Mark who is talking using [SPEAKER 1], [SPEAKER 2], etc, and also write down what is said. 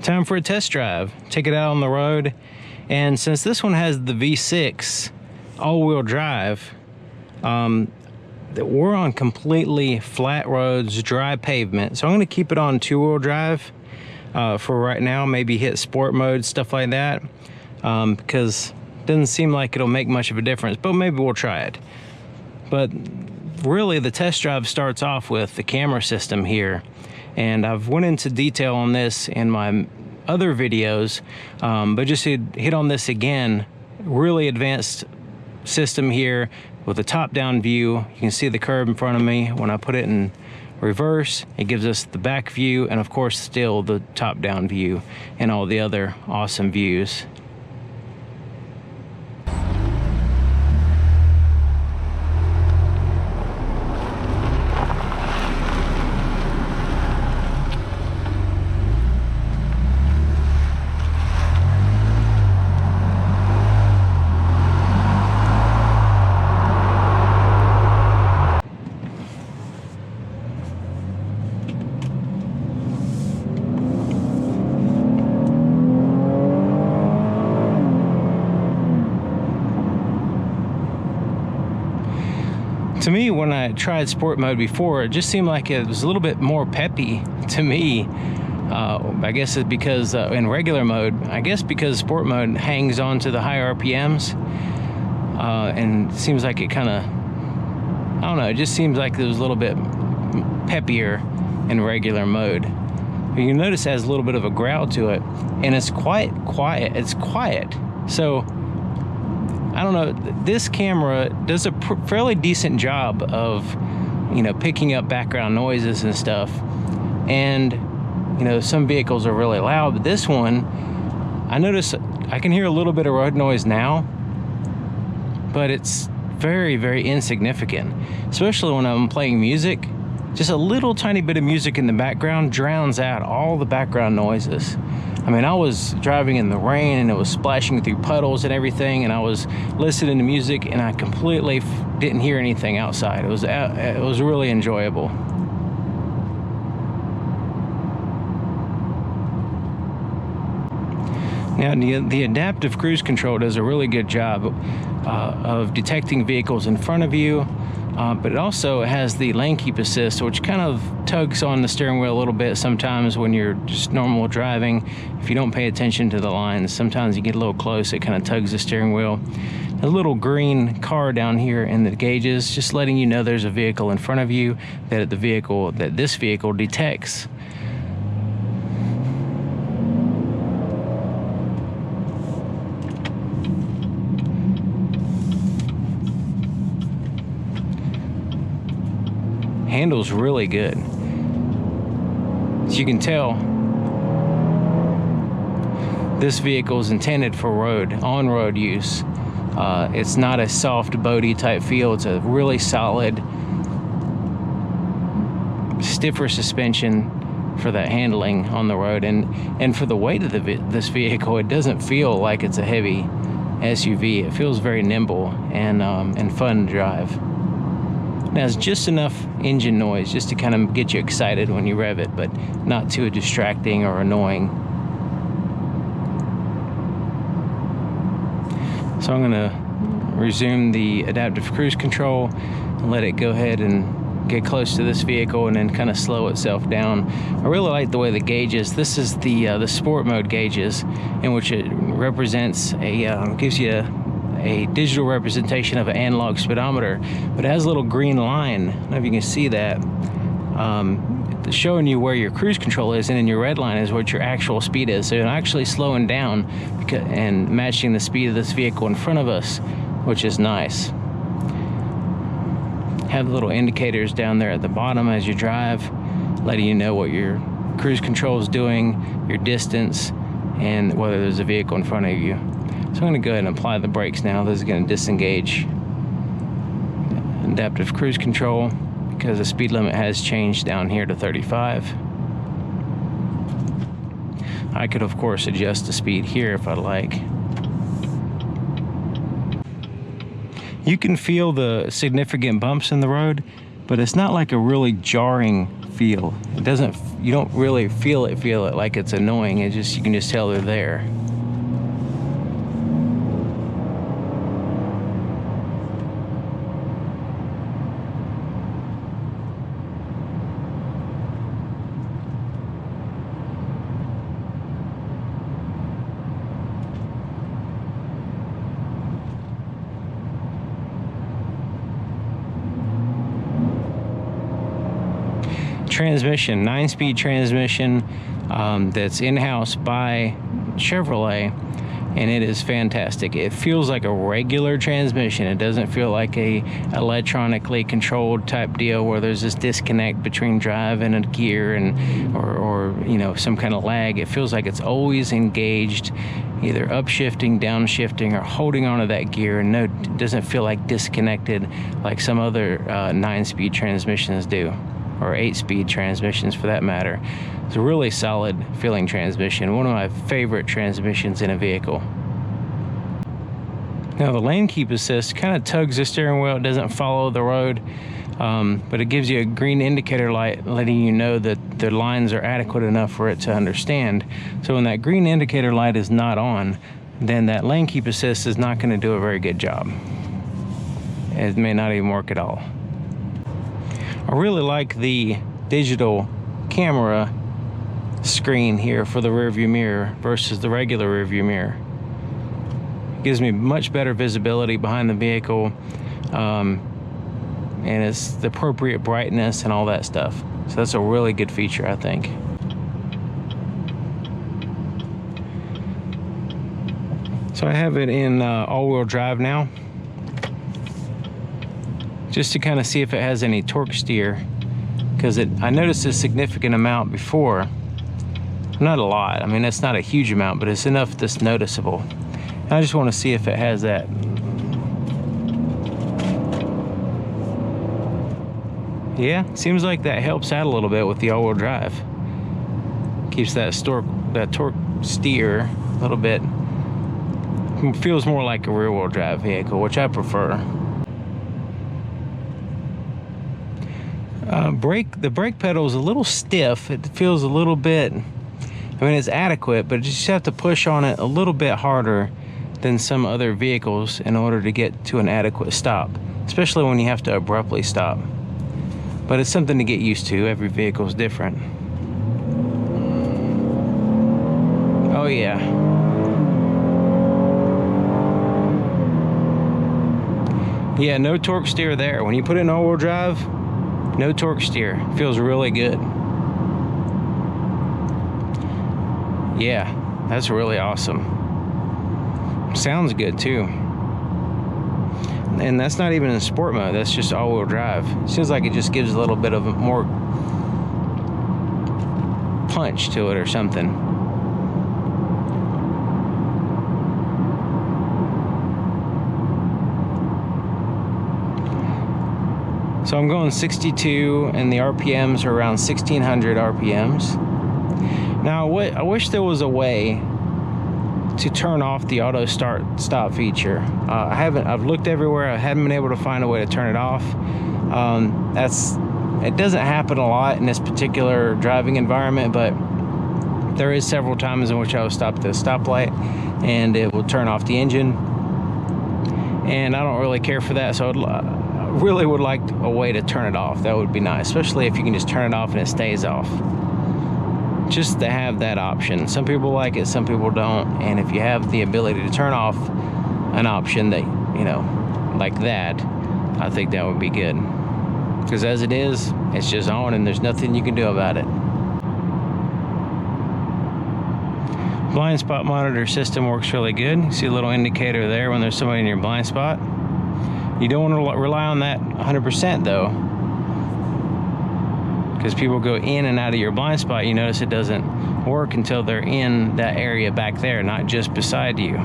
[SPEAKER 1] Time for a test drive. Take it out on the road. And since this one has the V6 all-wheel drive, we're on completely flat roads, dry pavement. So I'm going to keep it on two-wheel drive for right now. Maybe hit sport mode, stuff like that, because it doesn't seem like it'll make much of a difference, but maybe we'll try it. But really, the test drive starts off with the camera system here. And I've went into detail on this in my other videos, but just to hit on this again, really advanced system here with a top-down view. You can see the curb in front of me. When I put it in reverse, it gives us the back view, and of course still the top-down view and all the other awesome views. To me, when I tried sport mode before, it just seemed like it was a little bit more peppy to me. I guess it's because in regular mode, I guess because sport mode hangs on to the high RPMs, and it seems like it kind of, I don't know, it just seems like it was a little bit peppier in regular mode. You can notice it has a little bit of a growl to it, and it's quite quiet. It's quiet. So I don't know, this camera does a fairly decent job of, you know, picking up background noises and stuff. And, you know, some vehicles are really loud, but this one, I notice I can hear a little bit of road noise now, but it's very, very insignificant, especially when I'm playing music. Just a little tiny bit of music in the background drowns out all the background noises. I mean, I was driving in the rain and it was splashing through puddles and everything, and I was listening to music and I completely didn't hear anything outside. It was really enjoyable. Now, the adaptive cruise control does a really good job of detecting vehicles in front of you, but it also has the lane keep assist, which kind of tugs on the steering wheel a little bit sometimes when you're just normal driving. If you don't pay attention to the lines, sometimes you get a little close, it kind of tugs the steering wheel. A little green car down here in the gauges, just letting you know there's a vehicle in front of you that this vehicle detects. Handles really good. As you can tell, this vehicle is intended for on-road use. It's not a soft boaty type feel. It's a really solid, stiffer suspension for that handling on the road, and for the weight of this vehicle, it doesn't feel like it's a heavy SUV. It feels very nimble and fun to drive. It has just enough engine noise just to kind of get you excited when you rev it, but not too distracting or annoying. So I'm gonna resume the adaptive cruise control and let it go ahead and get close to this vehicle and then kind of slow itself down. I really like the way the gauges, this is the sport mode gauges, in which it represents gives you a digital representation of an analog speedometer, but it has a little green line. I don't know if you can see that, showing you where your cruise control is, and then your red line is what your actual speed is. So you're actually slowing down and matching the speed of this vehicle in front of us, which is nice. Have little indicators down there at the bottom as you drive, letting you know what your cruise control is doing, your distance, and whether there's a vehicle in front of you. So I'm going to go ahead and apply the brakes now. This is going to disengage adaptive cruise control because the speed limit has changed down here to 35. I could, of course, adjust the speed here if I'd like. You can feel the significant bumps in the road. but it's not like a really jarring feel. It doesn't, you don't really feel it like it's annoying. It just, you can just tell they're there. Transmission, 9-speed transmission, that's in-house by Chevrolet, and it is fantastic. It feels like a regular transmission. It doesn't feel like a electronically controlled type deal where there's this disconnect between drive and a gear, and or you know, some kind of lag. It feels like it's always engaged, either upshifting, downshifting, or holding onto that gear, and it doesn't feel like disconnected like some other 9-speed transmissions do, or 8-speed transmissions for that matter. It's a really solid feeling transmission, one of my favorite transmissions in a vehicle. Now the lane keep assist kind of tugs the steering wheel. It doesn't follow the road, but it gives you a green indicator light letting you know that the lines are adequate enough for it to understand. So when that green indicator light is not on, then that lane keep assist is not going to do a very good job. It may not even work at all. I really like the digital camera screen here for the rear view mirror versus the regular rear view mirror. It gives me much better visibility behind the vehicle, and it's the appropriate brightness and all that stuff. So that's a really good feature, I think. So I have it in all-wheel drive now, just to kind of see if it has any torque steer, because I noticed a significant amount before. Not a lot, I mean, it's not a huge amount, but it's enough that's noticeable. And I just want to see if it has that. Yeah, seems like that helps out a little bit with the all-wheel drive. Keeps that torque steer a little bit. It feels more like a rear-wheel drive vehicle, which I prefer. The brake pedal is a little stiff. It feels a little bit, I mean, it's adequate, but you just have to push on it a little bit harder than some other vehicles in order to get to an adequate stop, especially when you have to abruptly stop. But it's something to get used to. Every vehicle is different. Oh yeah. Yeah, no torque steer there. When you put it in all-wheel drive, no torque steer. Feels really good. Yeah, that's really awesome. Sounds good too. And that's not even in sport mode, that's just all-wheel drive. Seems like it just gives a little bit of more punch to it or something. So I'm going 62 and the RPMs are around 1600 RPMs. Now I wish there was a way to turn off the auto stop feature. I've looked everywhere. I haven't been able to find a way to turn it off. It doesn't happen a lot in this particular driving environment, but there is several times in which I will stop at a stoplight and it will turn off the engine. And I don't really care for that, so I really would like a way to turn it off. That would be nice, especially if you can just turn it off and it stays off. Just to have that option. Some people like it, some people don't, and if you have the ability to turn off an option that, you know, like that, I think that would be good. Because as it is, it's just on and there's nothing you can do about it. Blind spot monitor system works really good. You see a little indicator there when there's somebody in your blind spot. You don't want to rely on that 100% though, because people go in and out of your blind spot. You notice it doesn't work until they're in that area back there, not just beside you.